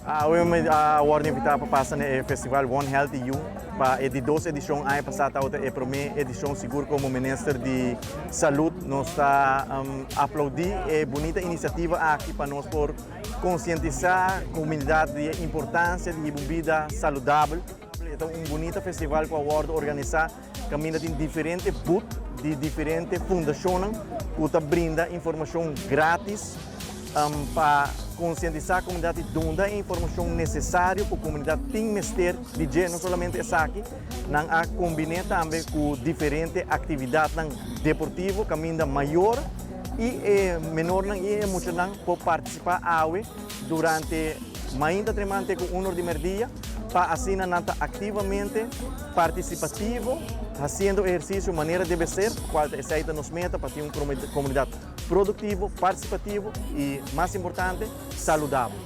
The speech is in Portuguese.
Hoy award invitado para passar no festival One Healthy You para de duas edições aí passada outra é a primeira edição seguro como ministro de saúde nós está aplaudir a bonita iniciativa aqui para nós por conscientizar a comunidade da importância de bebida saudável. Então bonito festival que o award organizar caminha em diferentes booths de diferentes fundações que brinda informação grátis para conscientizar a comunidade de onde a informação necessária para a comunidade tem mestre de não somente essa aqui, não a combinar também com diferentes atividades deportivas, caminho maior e menor e emocional para participar durante ainda tremante com um de merdia para assim nanta ativamente participativo, fazendo exercício maneira deve ser, qual aceita nos meta para ter uma comunidade produtivo, participativo e mais importante, saudável.